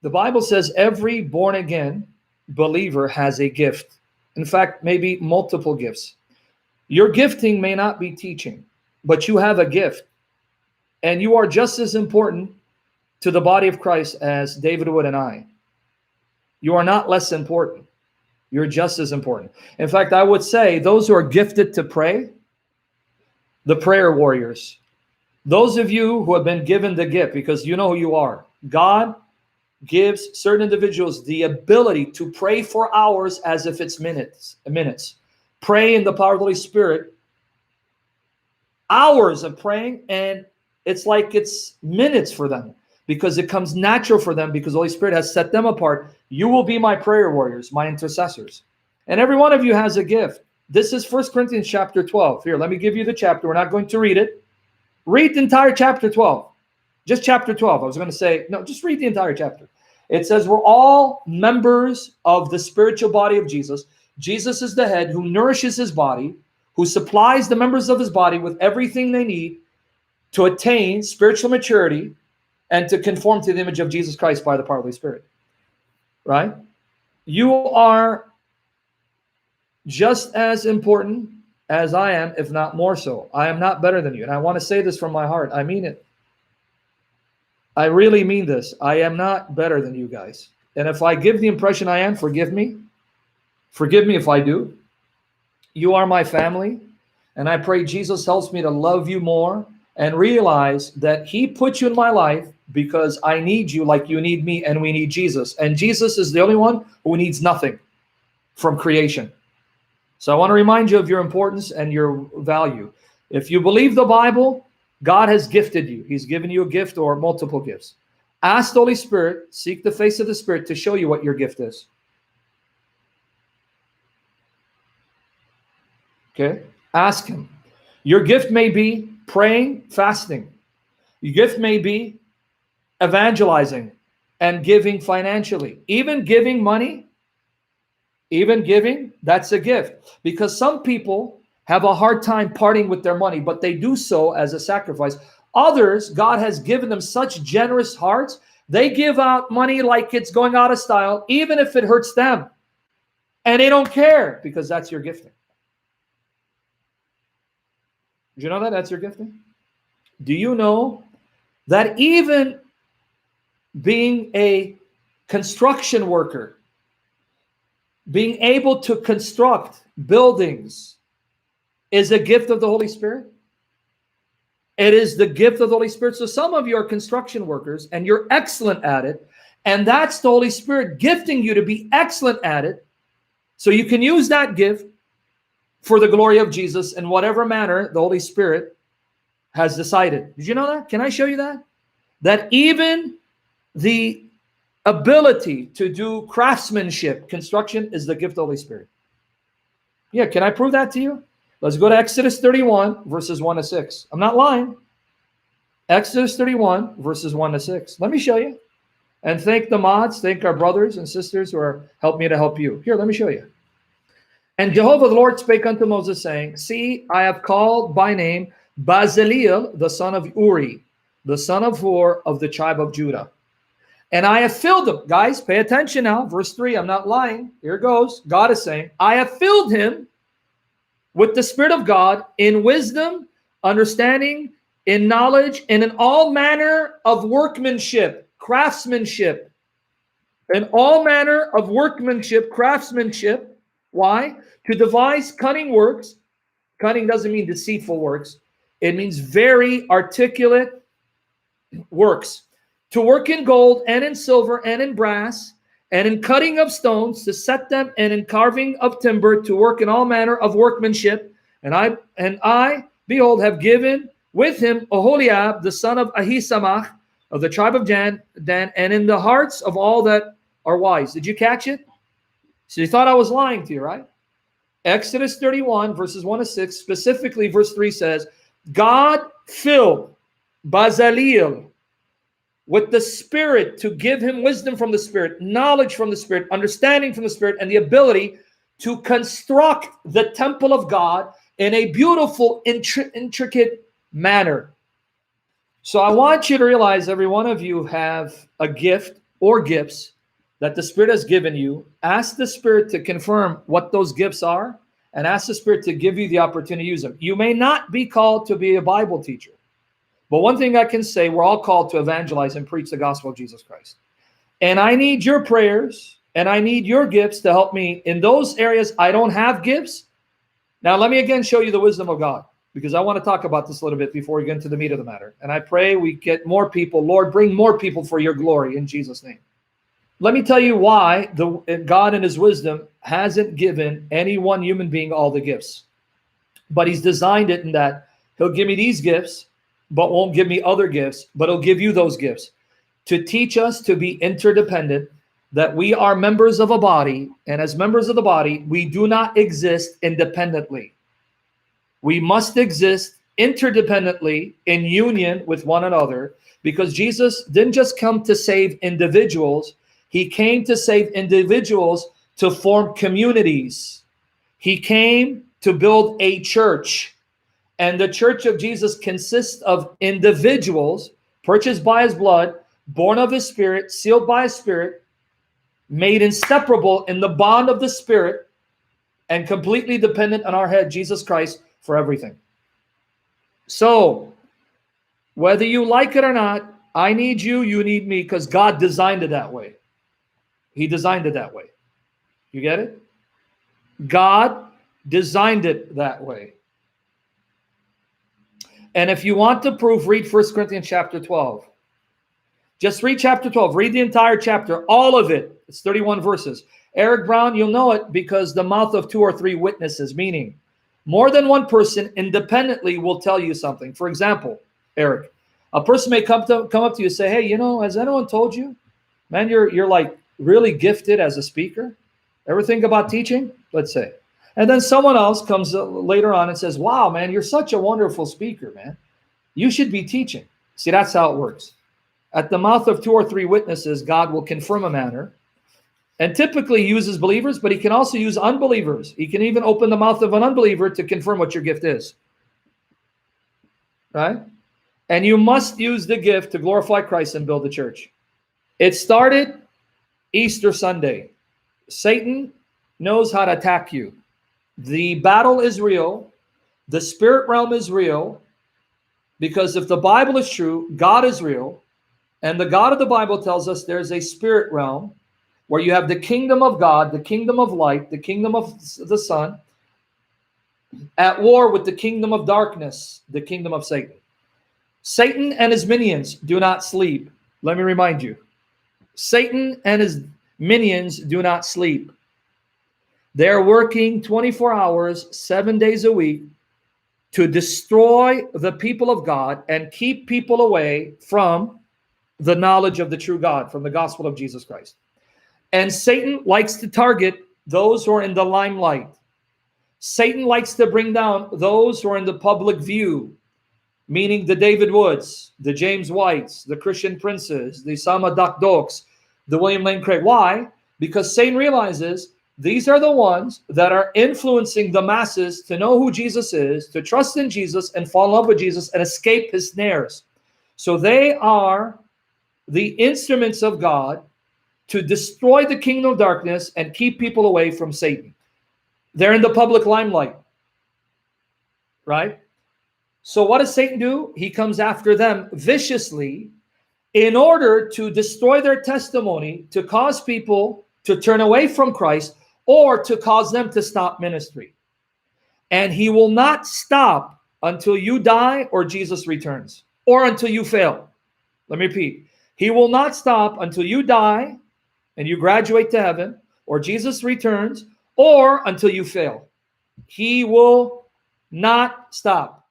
The Bible says every born again believer has a gift. In fact, maybe multiple gifts. Your gifting may not be teaching, but you have a gift. And you are just as important to the body of Christ as David Wood and I. You are not less important. You're just as important. In fact, I would say those who are gifted to pray, the prayer warriors, those of you who have been given the gift, because you know who you are. God gives certain individuals the ability to pray for hours as if it's minutes. Pray in the power of the Holy Spirit. Hours of praying, and it's like it's minutes for them because it comes natural for them because the Holy Spirit has set them apart. You will be my prayer warriors, my intercessors. And every one of you has a gift. This is 1 Corinthians chapter 12. Here, let me give you the chapter. We're not going to read it. Read the entire chapter 12. Just chapter 12. I was going to say, no, just read the entire chapter. It says we're all members of the spiritual body of Jesus. Jesus is the head who nourishes his body, who supplies the members of his body with everything they need to attain spiritual maturity and to conform to the image of Jesus Christ by the power of the Holy Spirit. Right? You are just as important as I am, if not more so. I am not better than you. And I want to say this from my heart. I mean it. I really mean this. I am not better than you guys. And if I give the impression I am, forgive me. Forgive me if I do. You are my family. And I pray Jesus helps me to love you more and realize that he put you in my life because I need you like you need me, and we need Jesus. And Jesus is the only one who needs nothing from creation. So I want to remind you of your importance and your value. If you believe the Bible, God has gifted you. He's given you a gift or multiple gifts. Ask the Holy Spirit, seek the face of the Spirit to show you what your gift is. Okay? Ask him. Your gift may be praying, fasting. Your gift may be evangelizing and giving financially. Even giving money, even giving, that's a gift. Because some people have a hard time parting with their money, but they do so as a sacrifice. Others, God has given them such generous hearts, they give out money like it's going out of style, even if it hurts them. And they don't care because that's your gifting. Do you know that? That's your gifting? Do you know that even being a construction worker, being able to construct buildings is a gift of the Holy Spirit? It is the gift of the Holy Spirit. So some of you are construction workers and you're excellent at it. And that's the Holy Spirit gifting you to be excellent at it. So you can use that gift for the glory of Jesus in whatever manner the Holy Spirit has decided. Did you know that? Can I show you that? That even the ability to do craftsmanship, construction, is the gift of the Holy Spirit. Yeah, can I prove that to you? Let's go to Exodus 31, verses 1 to 6. I'm not lying. Exodus 31, verses 1 to 6. Let me show you. And thank the mods, thank our brothers and sisters who are helping me to help you. Here, let me show you. And Jehovah the Lord spake unto Moses, saying, See, I have called by name Bezaleel, the son of Uri, the son of Hur, of the tribe of Judah. And I have filled him. Guys, pay attention now. Verse 3, I'm not lying. Here it goes. God is saying, I have filled him with the Spirit of God in wisdom, understanding, in knowledge, and in all manner of workmanship, craftsmanship. In all manner of workmanship, craftsmanship. Why? To devise cunning works. Cunning doesn't mean deceitful works. It means very articulate works. To work in gold and in silver and in brass, and in cutting of stones to set them, and in carving of timber to work in all manner of workmanship. And I, behold, have given with him Oholiab, the son of Ahisamach, of the tribe of Dan, and in the hearts of all that are wise. Did you catch it? So you thought I was lying to you, right? Exodus 31, verses 1 to 6, specifically verse 3 says, God filled Bezaleel with the Spirit to give him wisdom from the Spirit, knowledge from the Spirit, understanding from the Spirit, and the ability to construct the temple of God in a beautiful, intricate manner. So I want you to realize every one of you have a gift or gifts that the Spirit has given you, ask the Spirit to confirm what those gifts are, and ask the Spirit to give you the opportunity to use them. You may not be called to be a Bible teacher, but one thing I can say, we're all called to evangelize and preach the gospel of Jesus Christ. And I need your prayers, and I need your gifts to help me in those areas I don't have gifts. Now, let me again show you the wisdom of God, because I want to talk about this a little bit before we get into the meat of the matter. And I pray we get more people. Lord, bring more people for your glory in Jesus' name. Let me tell you why God in his wisdom hasn't given any one human being all the gifts. But he's designed it in that he'll give me these gifts, but won't give me other gifts, but he'll give you those gifts to teach us to be interdependent, that we are members of a body, and as members of the body, we do not exist independently. We must exist interdependently in union with one another, because Jesus didn't just come to save individuals. He came to save individuals to form communities. He came to build a church. And the church of Jesus consists of individuals purchased by his blood, born of his Spirit, sealed by his Spirit, made inseparable in the bond of the Spirit, and completely dependent on our head, Jesus Christ, for everything. So, whether you like it or not, I need you, you need me, because God designed it that way. He designed it that way. You get it? God designed it that way. And if you want the proof, read 1 Corinthians chapter 12. Just read chapter 12. Read the entire chapter, all of it. It's 31 verses. Eric Brown, you'll know it because the mouth of 2 or 3 witnesses, meaning more than one person independently will tell you something. For example, Eric, a person may come up to you and say, hey, you know, has anyone told you, man, you're like really gifted as a speaker? Ever think about teaching? Let's say. And then someone else comes later on and says, wow, man, you're such a wonderful speaker, man. You should be teaching. See, that's how it works. At the mouth of 2 or 3 witnesses, God will confirm a matter. And typically he uses believers, but he can also use unbelievers. He can even open the mouth of an unbeliever to confirm what your gift is. Right? And you must use the gift to glorify Christ and build the church. It started Easter Sunday. Satan knows how to attack you. The battle is real. The spirit realm is real. Because if the Bible is true, God is real. And the God of the Bible tells us there's a spirit realm where you have the kingdom of God, the kingdom of light, the kingdom of the Son, at war with the kingdom of darkness, the kingdom of Satan. Satan and his minions do not sleep. Let me remind you. Satan and his minions do not sleep. They're working 24 hours, 7 days a week to destroy the people of God and keep people away from the knowledge of the true God, from the gospel of Jesus Christ. And Satan likes to target those who are in the limelight. Satan likes to bring down those who are in the public view, meaning the David Woods, the James Whites, the Christian Princes, the Sama Dakdoks, the William Lane Craig. Why? Because Satan realizes these are the ones that are influencing the masses to know who Jesus is, to trust in Jesus and fall in love with Jesus and escape his snares. So they are the instruments of God to destroy the kingdom of darkness and keep people away from Satan. They're in the public limelight, right? So what does Satan do? He comes after them viciously in order to destroy their testimony, to cause people to turn away from Christ or to cause them to stop ministry. And he will not stop until you die or Jesus returns or until you fail. Let me repeat. He will not stop until you die and you graduate to heaven or Jesus returns or until you fail. He will not stop.